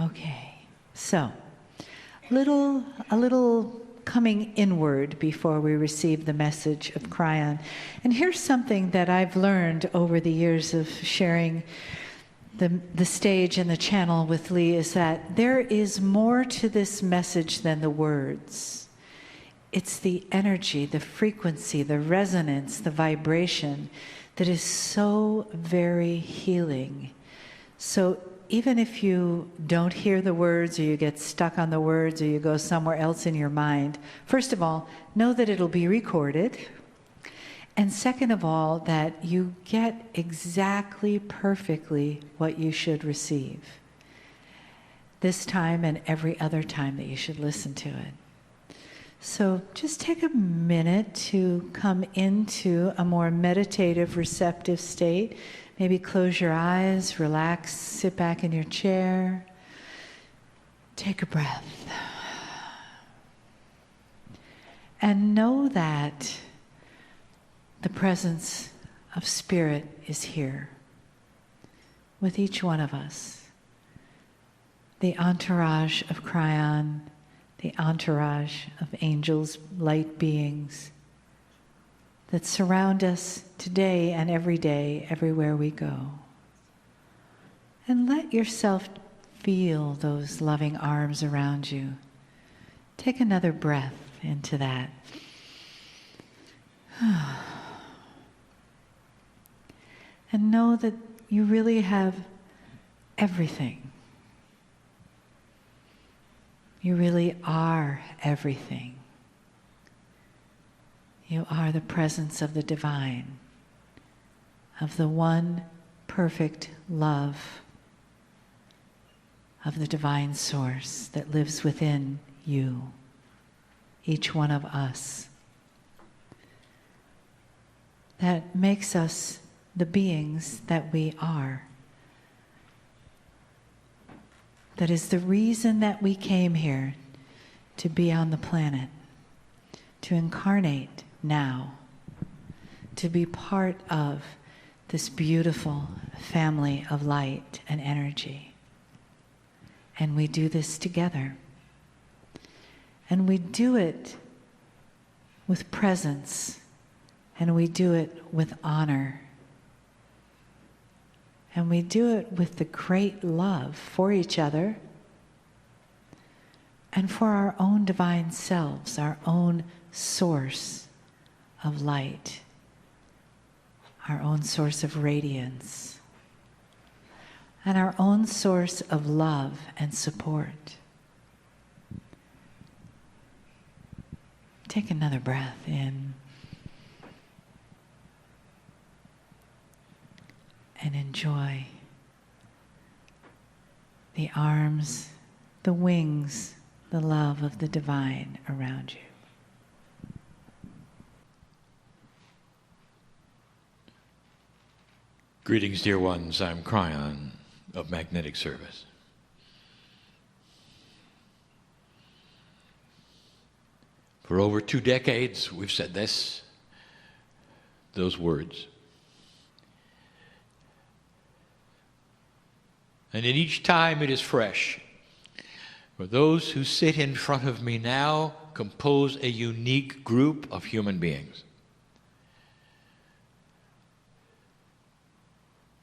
Okay, so a little coming inward before we receive the message of Kryon. And here's something that I've learned over the years of sharing the stage and the channel with Lee, is that there is more to this message than the words. It's the energy, the frequency, the resonance, the vibration that is so very healing. So even if you don't hear the words, or you get stuck on the words, or you go somewhere else in your mind, first of all, know that it'll be recorded. And second of all, that you get exactly perfectly what you should receive this time and every other time that you should listen to it. So just take a minute to come into a more meditative, receptive state. Maybe close your eyes, relax, sit back in your chair. Take a breath. And know that the presence of Spirit is here with each one of us. The entourage of Kryon, the entourage of angels, light beings that surround us today and every day, everywhere we go. And let yourself feel those loving arms around you. Take another breath into that. And know that you really have everything. You really are everything. You are the presence of the divine, of the one perfect love of the divine source that lives within you, each one of us. That makes us the beings that we are. That is the reason that we came here, to be on the planet, to incarnate now, to be part of this beautiful family of light and energy. And we do this together. And we do it with presence, and we do it with honor. And we do it with the great love for each other and for our own divine selves, our own source of light, our own source of radiance, and our own source of love and support. Take another breath in. And enjoy the arms, the wings, the love of the divine around you. Greetings, dear ones. I'm Kryon of Magnetic Service. For over 2 decades, we've said those words. And in each time it is fresh. For those who sit in front of me now compose a unique group of human beings.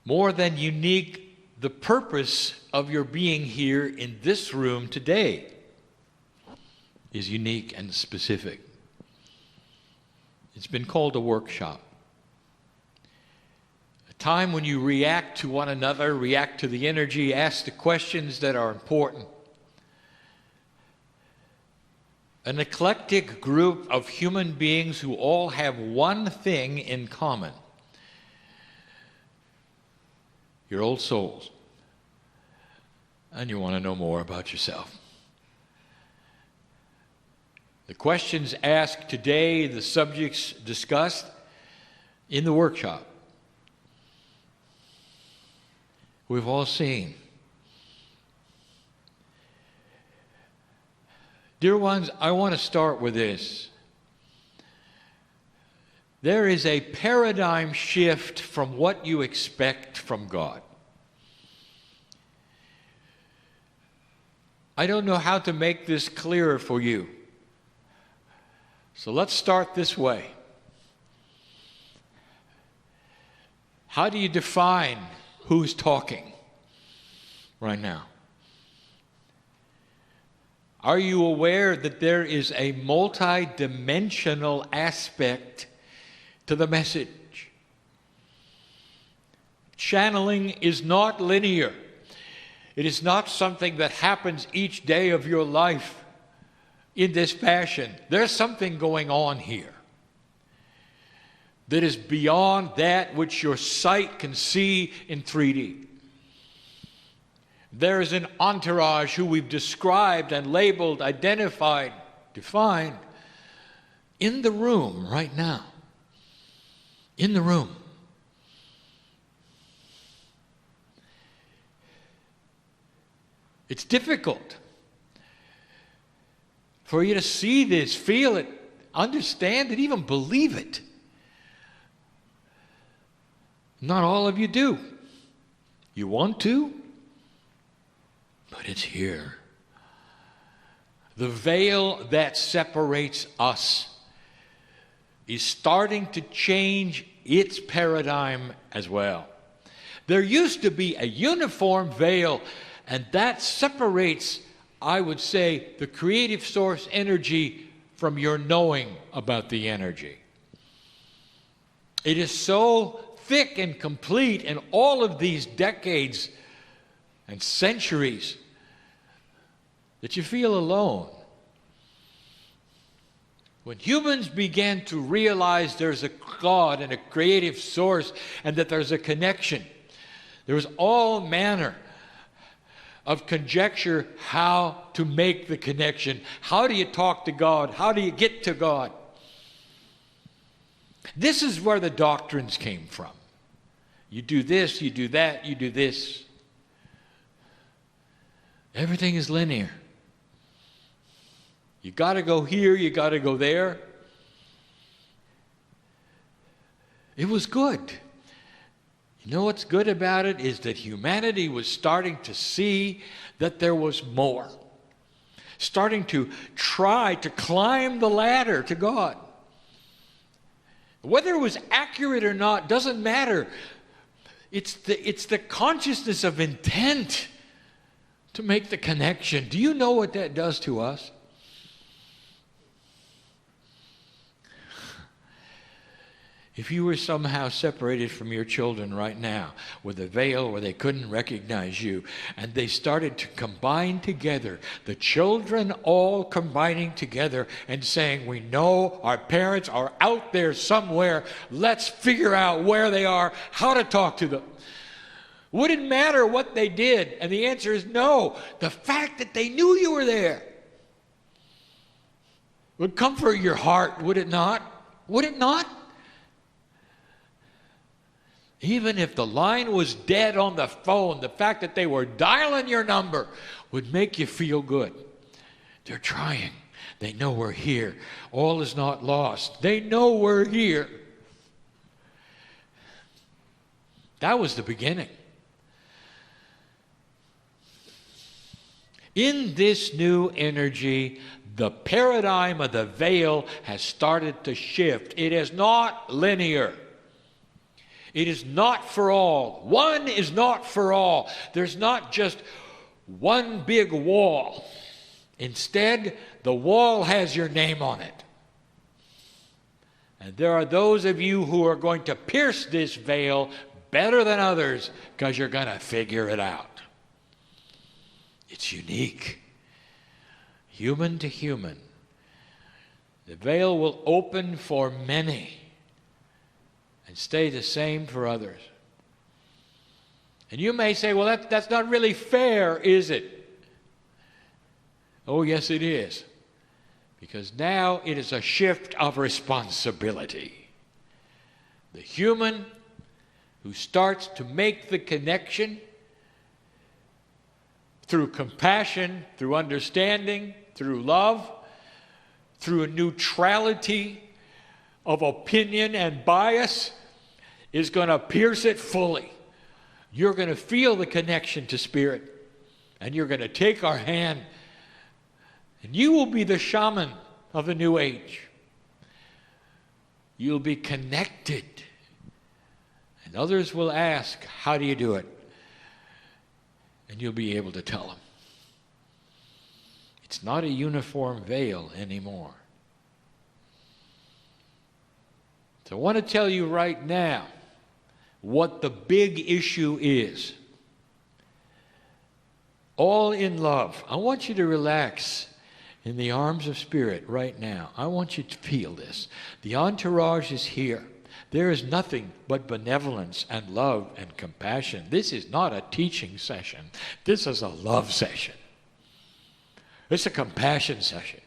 More than unique, the purpose of your being here in this room today is unique and specific. It's been called a workshop. A time when you react to one another, react to the energy, ask the questions that are important. An eclectic group of human beings who all have one thing in common: your old souls. And you want to know more about yourself. The questions asked today, the subjects discussed in the workshop, we've all seen. Dear ones, I want to start with this. There is a paradigm shift from what you expect from God. I don't know how to make this clearer for you. So let's start this way. How do you define who's talking right now? Are you aware that there is a multi-dimensional aspect to the message? Channeling is not linear. It is not something that happens each day of your life in this fashion. There's something going on here that is beyond that which your sight can see in 3D. There is an entourage who we've described and labeled, identified, defined in the room right now. In the room. It's difficult for you to see this, feel it, understand it, even believe it. Not all of you do. You want to, but it's here. The veil that separates us is starting to change its paradigm as well. There used to be a uniform veil, and that separates, I would say, the creative source energy from your knowing about the energy. It is so thick and complete in all of these decades and centuries that you feel alone. When humans began to realize there's a God and a creative source and that there's a connection, there was all manner of conjecture how to make the connection. How do you talk to God? How do you get to God? This is where the doctrines came from. You do this, you do that, you do this. Everything is linear. You got to go here, you got to go there. It was good. You know what's good about it is that humanity was starting to see that there was more. Starting to try to climb the ladder to God. Whether it was accurate or not doesn't matter. It's the consciousness of intent to make the connection. Do you know what that does to us? If you were somehow separated from your children right now with a veil where they couldn't recognize you, and they started to combine together, the children all combining together and saying, we know our parents are out there somewhere, let's figure out where they are, how to talk to them. Wouldn't matter what they did, and the answer is no. The fact that they knew you were there would comfort your heart, would it not? Would it not? Even if the line was dead on the phone, the fact that they were dialing your number would make you feel good. They're trying. They know we're here. All is not lost. They know we're here. That was the beginning. In this new energy, the paradigm of the veil has started to shift. It is not linear. It is not for all. One is not for all. There's not just one big wall. Instead, the wall has your name on it. And there are those of you who are going to pierce this veil better than others because you're going to figure it out. It's unique. Human to human. The veil will open for many and stay the same for others. And you may say, well, that's not really fair, is it? Oh, yes, it is. Because now it is a shift of responsibility. The human who starts to make the connection through compassion, through understanding, through love, through a neutrality of opinion and bias, is going to pierce it fully. You're going to feel the connection to spirit, and you're going to take our hand And you will be the shaman of the new age. You'll be connected. And others will ask, how do you do it? And you'll be able to tell them. It's not a uniform veil anymore. So I want to tell you right now what the big issue is. All in love. I want you to relax in the arms of Spirit right now. I want you to feel this. The entourage is here. There is nothing but benevolence and love and compassion. This is not a teaching session. This is a love session. It's a compassion session.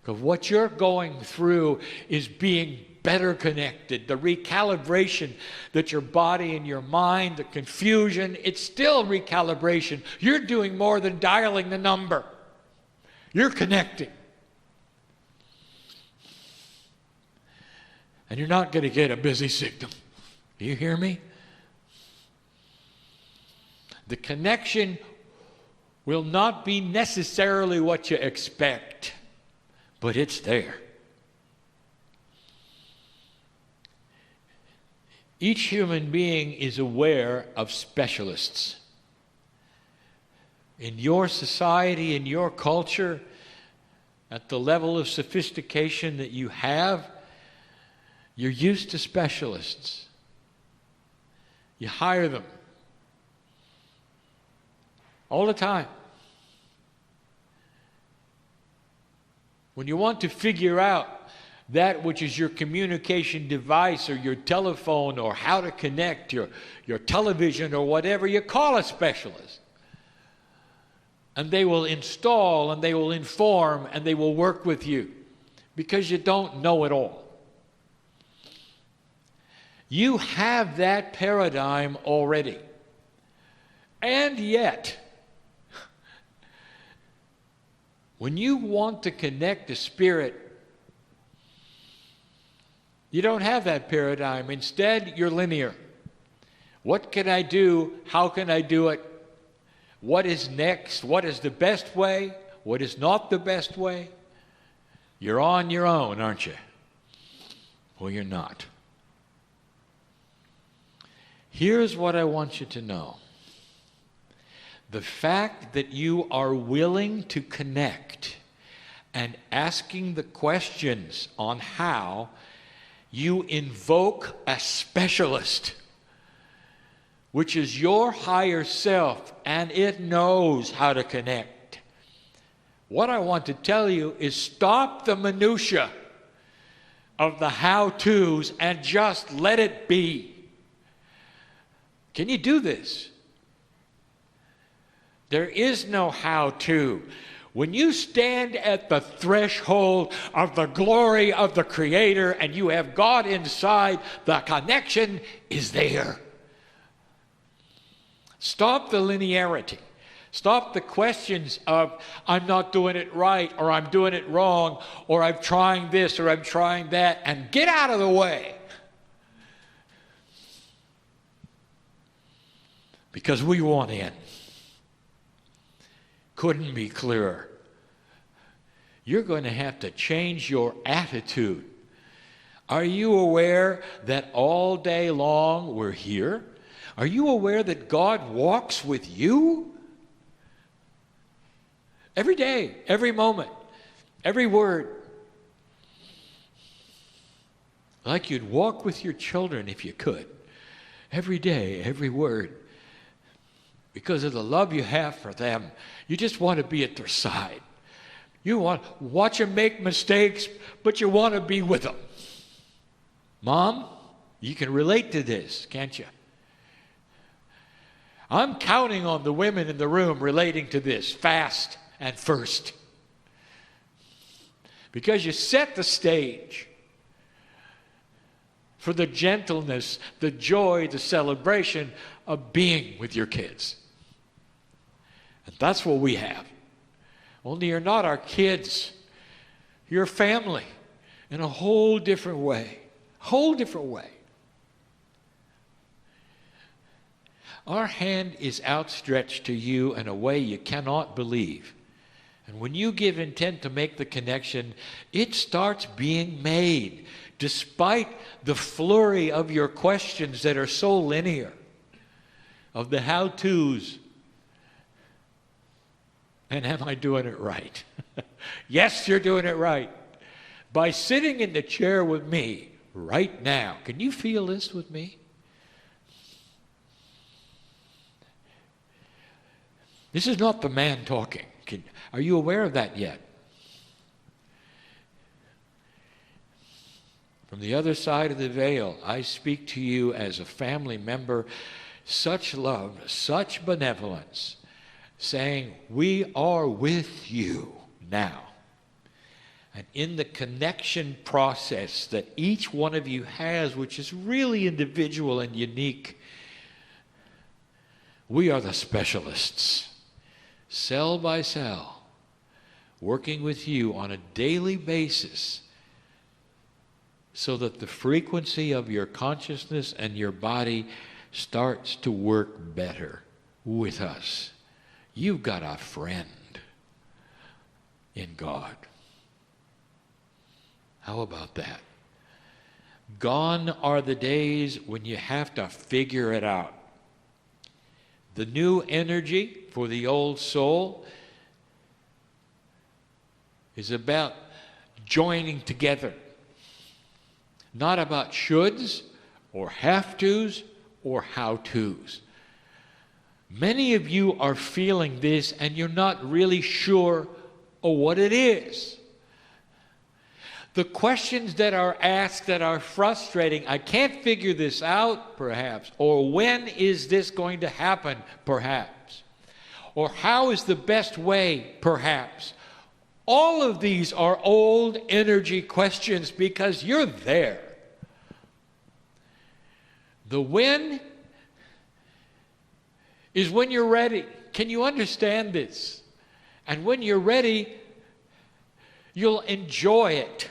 Because what you're going through is being better connected. The recalibration that your body and your mind, the confusion, it's still recalibration. You're doing more than dialing the number. You're connecting. And you're not going to get a busy signal. Do you hear me? The connection will not be necessarily what you expect, but it's there. Each human being is aware of specialists. In your society, in your culture, at the level of sophistication that you have, you're used to specialists. You hire them all the time. When you want to figure out that which is your communication device or your telephone or how to connect your television or whatever, you call a specialist. And they will install and they will inform and they will work with you because you don't know it all. You have that paradigm already. And yet, when you want to connect to Spirit, you don't have that paradigm. Instead, you're linear. What can I do? How can I do it? What is next? What is the best way? What is not the best way? You're on your own, aren't you? Well, you're not. Here's what I want you to know. The fact that you are willing to connect and asking the questions on how, you invoke a specialist, which is your higher self, and it knows how to connect. What I want to tell you is stop the minutia of the how-tos and just let it be. Can you do this? There is no how-to. When you stand at the threshold of the glory of the Creator and you have God inside, the connection is there. Stop the linearity. Stop the questions of, I'm not doing it right, or I'm doing it wrong, or I'm trying this, or I'm trying that, and get out of the way. Because we want in. Couldn't be clearer. You're going to have to change your attitude. Are you aware that all day long we're here? Are you aware that God walks with you? Every day, every moment, every word. Like you'd walk with your children if you could. Every day, every word. Because of the love you have for them, you just want to be at their side. You want to watch them make mistakes, but you want to be with them. Mom, you can relate to this, can't you? I'm counting on the women in the room relating to this fast and first. Because you set the stage for the gentleness, the joy, the celebration of being with your kids. And that's what we have. Only you're not our kids. You're family in a whole different way. Whole different way. Our hand is outstretched to you in a way you cannot believe. And when you give intent to make the connection, it starts being made, despite the flurry of your questions that are so linear, of the how-tos. And am I doing it right? Yes, you're doing it right. By sitting in the chair with me right now, can you feel this with me? This is not the man talking. Are you aware of that yet? From the other side of the veil, I speak to you as a family member, such love, such benevolence, saying, we are with you now. And in the connection process that each one of you has, which is really individual and unique, we are the specialists, cell by cell, working with you on a daily basis so that the frequency of your consciousness and your body starts to work better with us. You've got a friend in God. How about that? Gone are the days when you have to figure it out. The new energy for the old soul is about joining together, not about shoulds or have-tos or how-tos. Many of you are feeling this and you're not really sure of what it is. The questions that are asked that are frustrating, I can't figure this out, perhaps, or when is this going to happen, perhaps, or how is the best way, perhaps. All of these are old energy questions because you're there. The when is when you're ready. Can you understand this? And when you're ready, you'll enjoy it.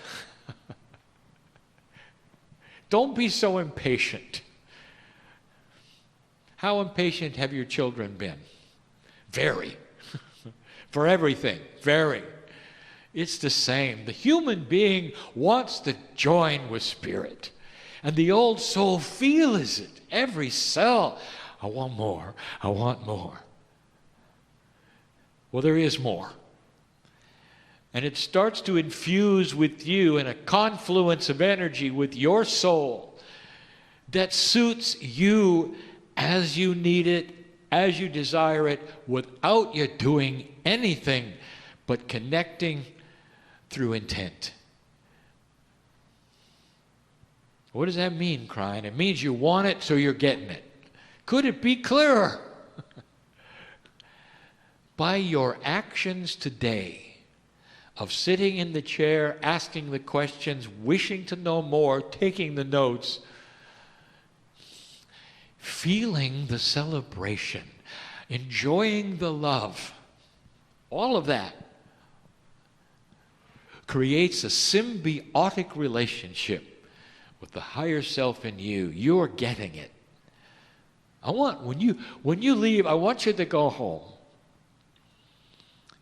Don't be so impatient. How impatient have your children been? Very. For everything, very. It's the same. The human being wants to join with spirit. And the old soul feels it. Every cell. I want more. I want more. Well, there is more. And it starts to infuse with you in a confluence of energy with your soul that suits you as you need it, as you desire it, without you doing anything but connecting through intent. What does that mean, Kryon? It means you want it, so you're getting it. Could it be clearer? By your actions today, of sitting in the chair, asking the questions, wishing to know more, taking the notes, feeling the celebration, enjoying the love, all of that creates a symbiotic relationship with the higher self in you. You're getting it. When you leave, I want you to go home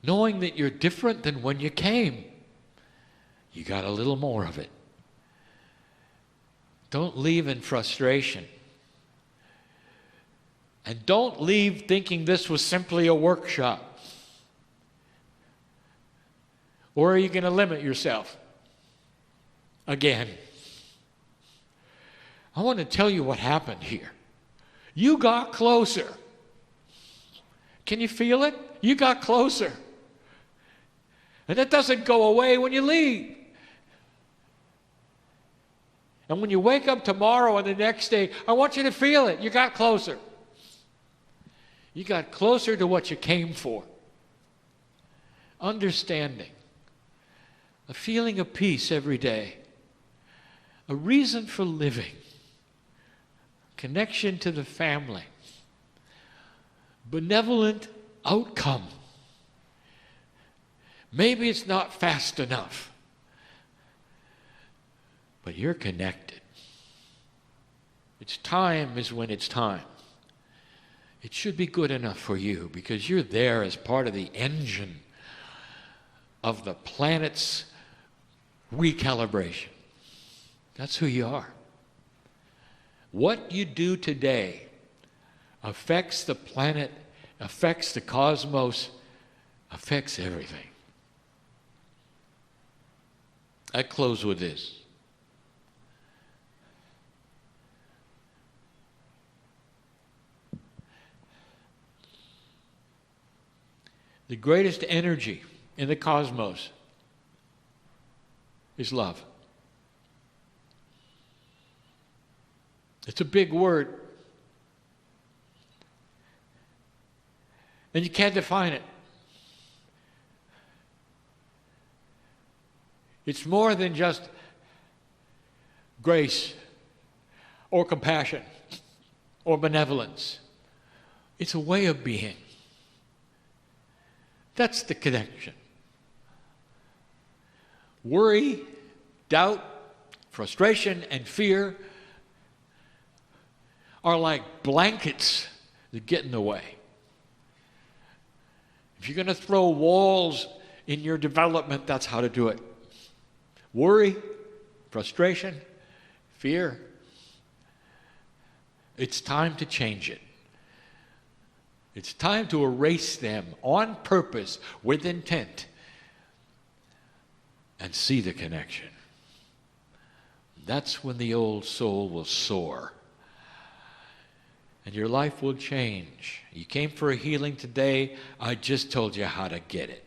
knowing that you're different than when you came. You got a little more of it. Don't leave in frustration. And don't leave thinking this was simply a workshop. Or are you going to limit yourself? Again. I want to tell you what happened here. You got closer. Can you feel it? You got closer. And that doesn't go away when you leave. And when you wake up tomorrow and the next day, I want you to feel it. You got closer. You got closer to what you came for. Understanding. A feeling of peace every day. A reason for living. Connection to the family. Benevolent outcome. Maybe it's not fast enough, but you're connected. It's time is when it's time. It should be good enough for you because you're there as part of the engine of the planet's recalibration. That's who you are. What you do today affects the planet, affects the cosmos, affects everything. I close with this. The greatest energy in the cosmos is love. It's a big word. And you can't define it. It's more than just grace or compassion or benevolence. It's a way of being. That's the connection. Worry, doubt, frustration, and fear are like blankets that get in the way. If you're going to throw walls in your development, that's how to do it. Worry, frustration, fear. It's time to change it. It's time to erase them on purpose, with intent, and see the connection. That's when the old soul will soar. And your life will change. You came for a healing today. I just told you how to get it.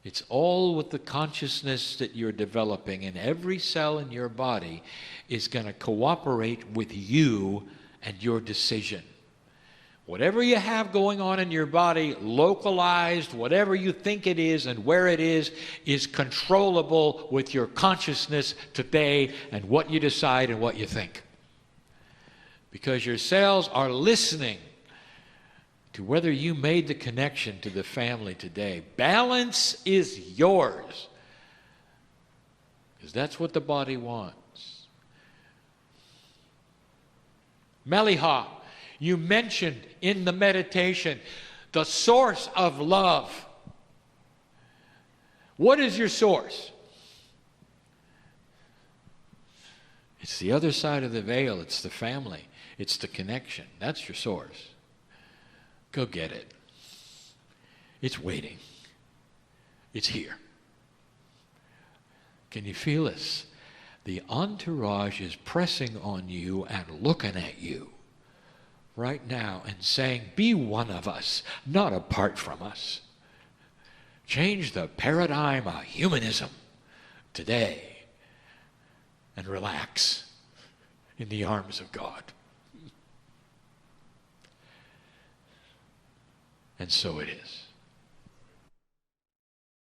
It's all with the consciousness that you're developing, and every cell in your body is going to cooperate with you and your decision. Whatever you have going on in your body, localized, whatever you think it is and where it is controllable with your consciousness today and what you decide and what you think. Because your cells are listening to whether you made the connection to the family today. Balance is yours. Because that's what the body wants. Meliha, you mentioned in the meditation the source of love. What is your source? It's the other side of the veil. It's the family. It's the connection. That's your source. Go get it. It's waiting. It's here. Can you feel this? The entourage is pressing on you and looking at you right now and saying, be one of us, not apart from us. Change the paradigm of humanism today and relax in the arms of God. And so it is.